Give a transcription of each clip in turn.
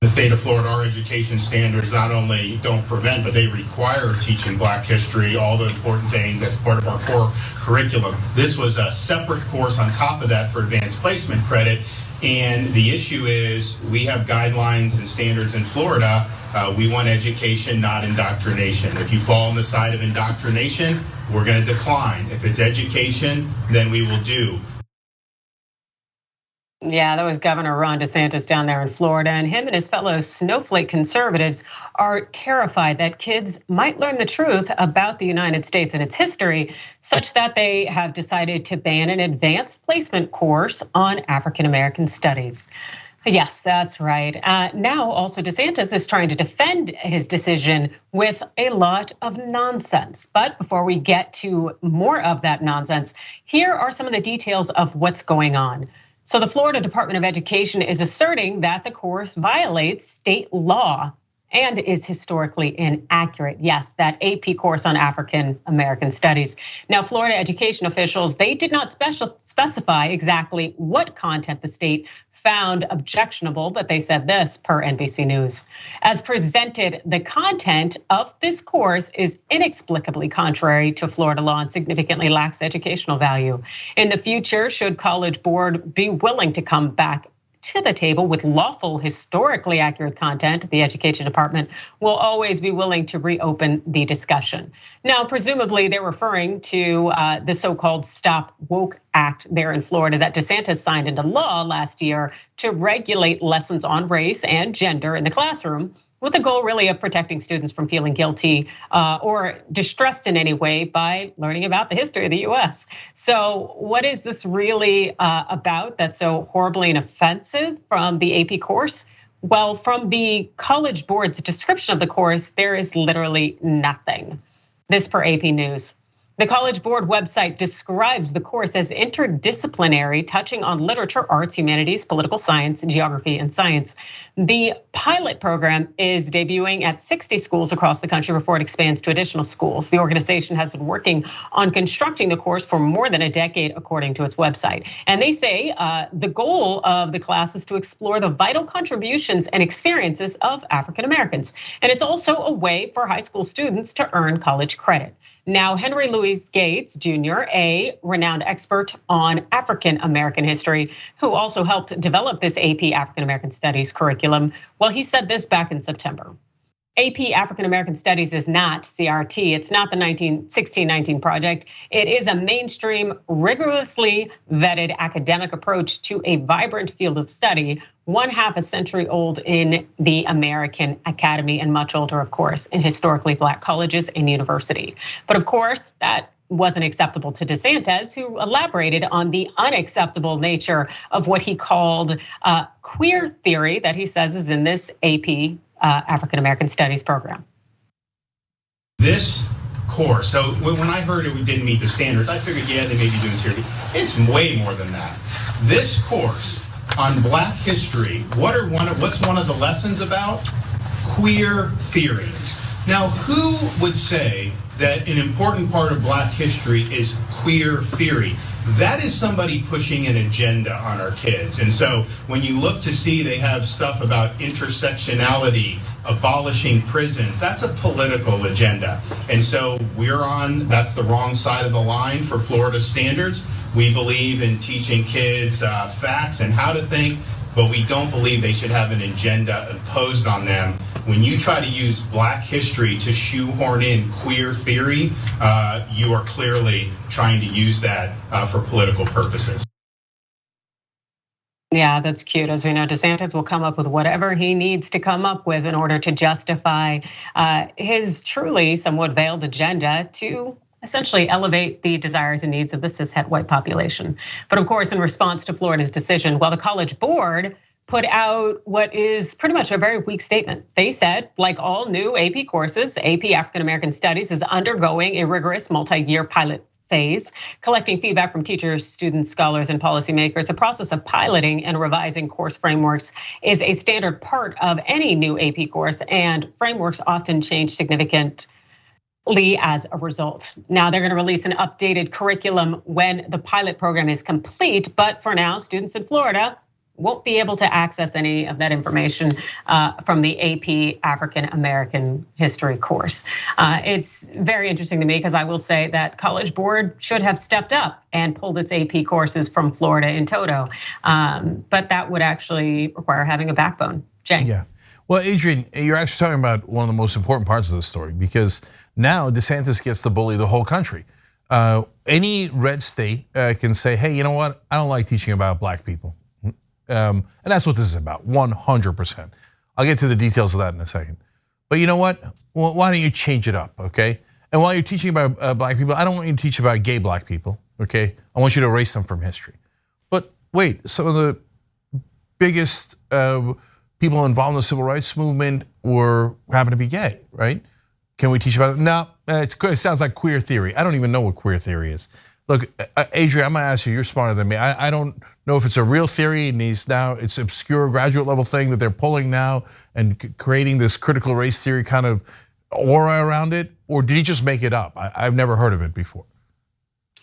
the state of Florida, our education standards not only don't prevent, but they require teaching Black history, all the important things. That's part of our core curriculum. This was a separate course on top of that for advanced placement credit. And the issue is we have guidelines and standards in Florida. We want education, not indoctrination. If you fall on the side of indoctrination, we're going to decline. If it's education, then we will do. Yeah, that was Governor Ron DeSantis down there in Florida, and him and his fellow snowflake conservatives are terrified that kids might learn the truth about the United States and its history, such that they have decided to ban an advanced placement course on African American studies. Yes, that's right. Now also DeSantis is trying to defend his decision with a lot of nonsense. But before we get to more of that nonsense, here are some of the details of what's going on. So the Florida Department of Education is asserting that the course violates state law and is historically inaccurate. Yes, that AP course on African American studies. Now, Florida education officials, they did not specify exactly what content the state found objectionable, but they said this per NBC News. As presented, the content of this course is inexplicably contrary to Florida law and significantly lacks educational value. In the future, should College Board be willing to come back to the table with lawful, historically accurate content, the Education Department will always be willing to reopen the discussion. Now, presumably they're referring to the so-called Stop Woke Act there in Florida that DeSantis signed into law last year to regulate lessons on race and gender in the classroom, with the goal really of protecting students from feeling guilty or distressed in any way by learning about the history of the US. So what is this really about that's so horribly and offensive from the AP course? Well, from the College Board's description of the course, there is literally nothing. This per AP News. The College Board website describes the course as interdisciplinary, touching on literature, arts, humanities, political science, geography, and science. The pilot program is debuting at 60 schools across the country before it expands to additional schools. The organization has been working on constructing the course for more than a decade, according to its website. And they say the goal of the class is to explore the vital contributions and experiences of African Americans. And it's also a way for high school students to earn college credit. Now, Henry Louis Gates Jr., a renowned expert on African American history, who also helped develop this AP African American Studies curriculum, well, he said this back in September. AP African American Studies is not CRT. It's not the 1619 project. It is a mainstream, rigorously vetted academic approach to a vibrant field of study, 1/2 a century old in the American Academy and much older, of course, in historically Black colleges and university. But of course, that wasn't acceptable to DeSantis, who elaborated on the unacceptable nature of what he called queer theory that he says is in this AP African American Studies program. This course, so when I heard it didn't meet the standards, I figured, yeah, they may be doing this here. It's way more than that. This course on Black history, what's one of the lessons about? Queer theory. Now, who would say that an important part of Black history is queer theory? That is somebody pushing an agenda on our kids. And so when you look to see they have stuff about intersectionality, abolishing prisons, that's a political agenda. And so that's the wrong side of the line for Florida standards. We believe in teaching kids facts and how to think, but we don't believe they should have an agenda imposed on them. When you try to use Black history to shoehorn in queer theory, you are clearly trying to use that for political purposes. Yeah, that's cute. As we know, DeSantis will come up with whatever he needs to come up with in order to justify his truly somewhat veiled agenda to essentially elevate the desires and needs of the cishet white population. But of course, in response to Florida's decision, the College Board put out what is pretty much a very weak statement. They said, like all new AP courses, AP African American Studies is undergoing a rigorous multi-year pilot phase, collecting feedback from teachers, students, scholars, and policymakers. The process of piloting and revising course frameworks is a standard part of any new AP course, and frameworks often change significantly as a result. Now they're going to release an updated curriculum when the pilot program is complete, but for now, students in Florida, won't be able to access any of that information from the AP African American History course. It's very interesting to me because I will say that College Board should have stepped up and pulled its AP courses from Florida in toto, but that would actually require having a backbone. Jay. Yeah. Well, Adrian, you're actually talking about one of the most important parts of the story, because now DeSantis gets to bully the whole country. Any red state can say, hey, you know what? I don't like teaching about black people. And that's what this is about, 100%. I'll get to the details of that in a second. But you know what? Well, why don't you change it up, okay? And while you're teaching about black people, I don't want you to teach about gay black people, okay? I want you to erase them from history. But wait, some of the biggest people involved in the civil rights movement happen to be gay, right? Can we teach about it? No, it sounds like queer theory. I don't even know what queer theory is. Look, Adrian, I'm gonna ask you, you're smarter than me. I don't know if it's a real theory and it's obscure graduate level thing that they're pulling now and creating this critical race theory kind of aura around it, or did he just make it up? I've never heard of it before.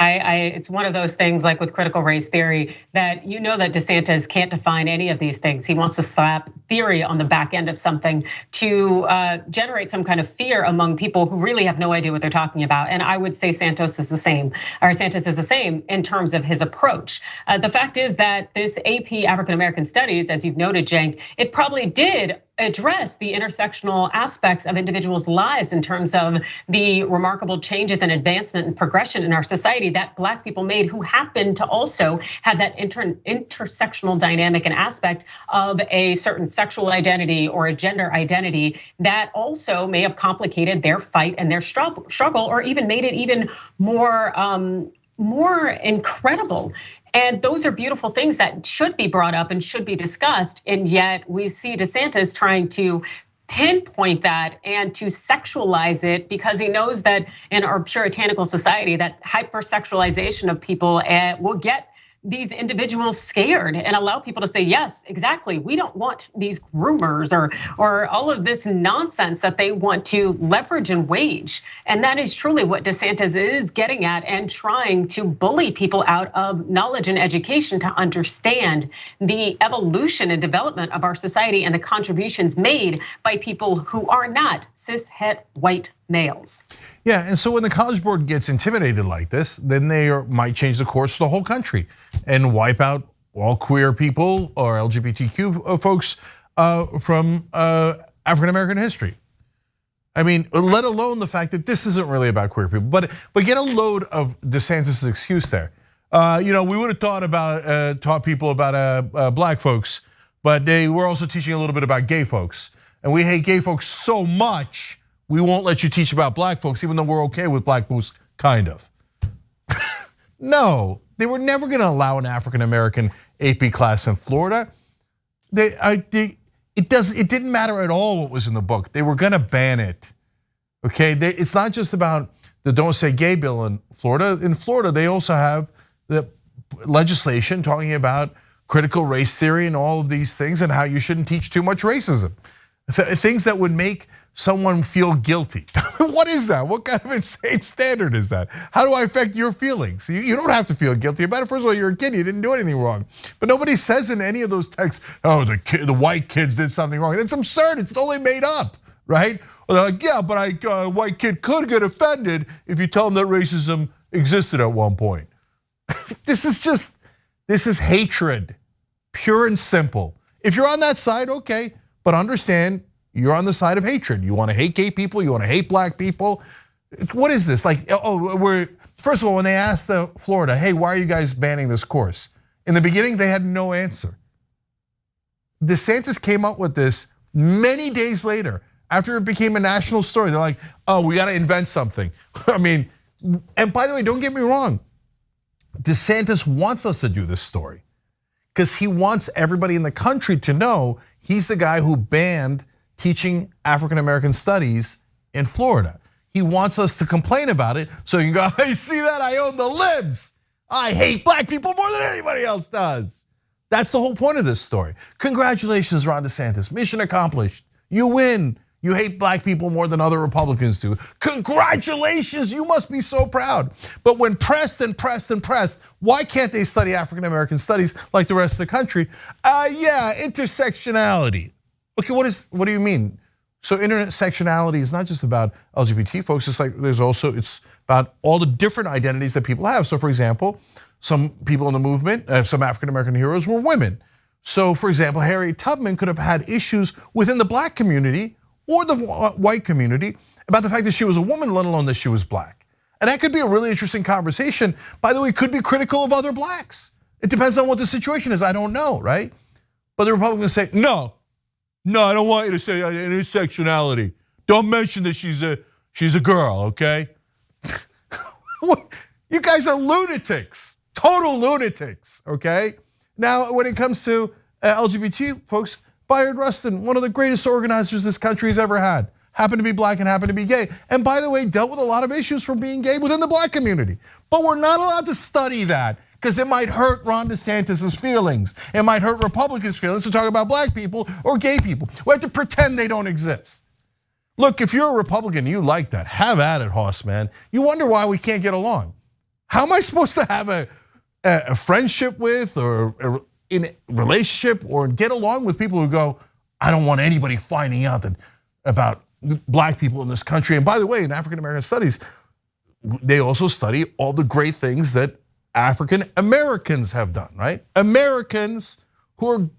It's one of those things like with critical race theory that you know that DeSantis can't define any of these things. He wants to slap theory on the back end of something to generate some kind of fear among people who really have no idea what they're talking about. And I would say Santos is the same in terms of his approach. The fact is that this AP African American Studies, as you've noted, Cenk, it probably did address the intersectional aspects of individuals' lives in terms of the remarkable changes and advancement and progression in our society that black people made, who happen to also have that intersectional dynamic and aspect of a certain sexual identity or a gender identity that also may have complicated their fight and their struggle, or even made it even more incredible. And those are beautiful things that should be brought up and should be discussed. And yet we see DeSantis trying to pinpoint that and to sexualize it because he knows that in our puritanical society, that hypersexualization of people will get these individuals scared and allow people to say, yes, exactly. We don't want these groomers or all of this nonsense that they want to leverage and wage. And that is truly what DeSantis is getting at and trying to bully people out of knowledge and education to understand the evolution and development of our society and the contributions made by people who are not cis-het white males. Yeah, and so when the College Board gets intimidated like this, then they might change the course for the whole country and wipe out all queer people or LGBTQ folks from African American history. I mean, let alone the fact that this isn't really about queer people, but get a load of DeSantis' excuse there. We would have taught people about black folks, but they were also teaching a little bit about gay folks, and we hate gay folks so much. We won't let you teach about black folks, even though we're okay with black folks, kind of. No, they were never gonna allow an African American AP class in Florida. It didn't matter at all what was in the book. They were gonna ban it, okay? It's not just about the Don't Say Gay bill in Florida. In Florida, they also have the legislation talking about critical race theory and all of these things and how you shouldn't teach too much racism. Things that would make someone feel guilty. What is that? What kind of insane standard is that? How do I affect your feelings? You don't have to feel guilty about it. First of all, you're a kid, you didn't do anything wrong. But nobody says in any of those texts, oh, the white kids did something wrong. That's absurd, it's totally made up, right? Or they're like, yeah, but a white kid could get offended if you tell them that racism existed at one point. This is hatred, pure and simple. If you're on that side, okay, but understand, you're on the side of hatred. You want to hate gay people, you want to hate black people. What is this? Like, first of all, when they asked the Florida, hey, why are you guys banning this course? In the beginning, they had no answer. DeSantis came up with this many days later, after it became a national story. They're like, oh, we got to invent something. I mean, and by the way, don't get me wrong. DeSantis wants us to do this story because he wants everybody in the country to know he's the guy who banned teaching African American studies in Florida. He wants us to complain about it so you can go, I see that, I own the libs. I hate black people more than anybody else does. That's the whole point of this story. Congratulations, Ron DeSantis, mission accomplished. You win. You hate black people more than other Republicans do. Congratulations, you must be so proud. But when pressed and pressed and pressed, why can't they study African American studies like the rest of the country? Yeah, intersectionality. Okay, what do you mean? So intersectionality is not just about LGBT folks, it's about all the different identities that people have. So for example, some people in the movement, some African American heroes were women. So for example, Harriet Tubman could have had issues within the black community or the white community about the fact that she was a woman, let alone that she was black. And that could be a really interesting conversation. By the way, it could be critical of other blacks. It depends on what the situation is, I don't know, right? But the Republicans say, no, I don't want you to say intersectionality. Don't mention that she's a girl, okay? You guys are lunatics, total lunatics, okay? Now, when it comes to LGBT folks, Bayard Rustin, one of the greatest organizers this country's ever had, happened to be black and happened to be gay. And by the way, dealt with a lot of issues from being gay within the black community. But we're not allowed to study that because it might hurt Ron DeSantis' feelings. It might hurt Republicans' feelings to talk about black people or gay people. We have to pretend they don't exist. Look, if you're a Republican and you like that, have at it, Hoss, man. You wonder why we can't get along. How am I supposed to have a friendship with or in a relationship or get along with people who go, I don't want anybody finding out about black people in this country. And by the way, in African American studies, they also study all the great things that African Americans have done, right? Americans who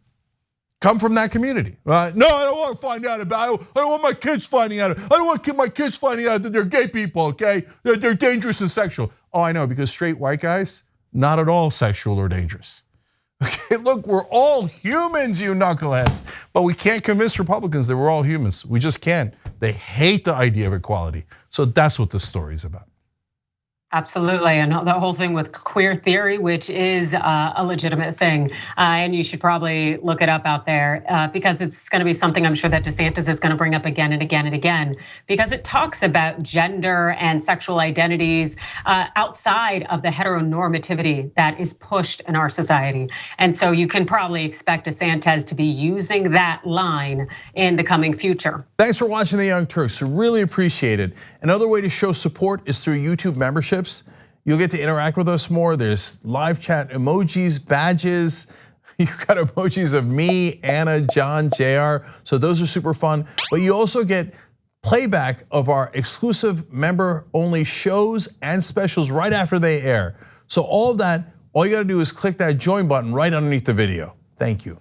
come from that community. No, I don't want to find out about it. I don't want my kids finding out. I don't want my kids finding out that they're gay people, okay? They're dangerous and sexual. Oh, I know, because straight white guys, not at all sexual or dangerous. Okay, look, we're all humans, you knuckleheads. But we can't convince Republicans that we're all humans. We just can't. They hate the idea of equality. So that's what this story's about. Absolutely, and the whole thing with queer theory, which is a legitimate thing, and you should probably look it up out there because it's going to be something I'm sure that DeSantis is going to bring up again and again and again, because it talks about gender and sexual identities outside of the heteronormativity that is pushed in our society. And so you can probably expect DeSantis to be using that line in the coming future. Thanks for watching The Young Turks, I really appreciate it. Another way to show support is through YouTube membership. You'll get to interact with us more. There's live chat emojis, badges. You've got emojis of me, Anna, John, JR. So those are super fun. But you also get playback of our exclusive member-only shows and specials right after they air. So all of that, all you gotta do is click that join button right underneath the video. Thank you.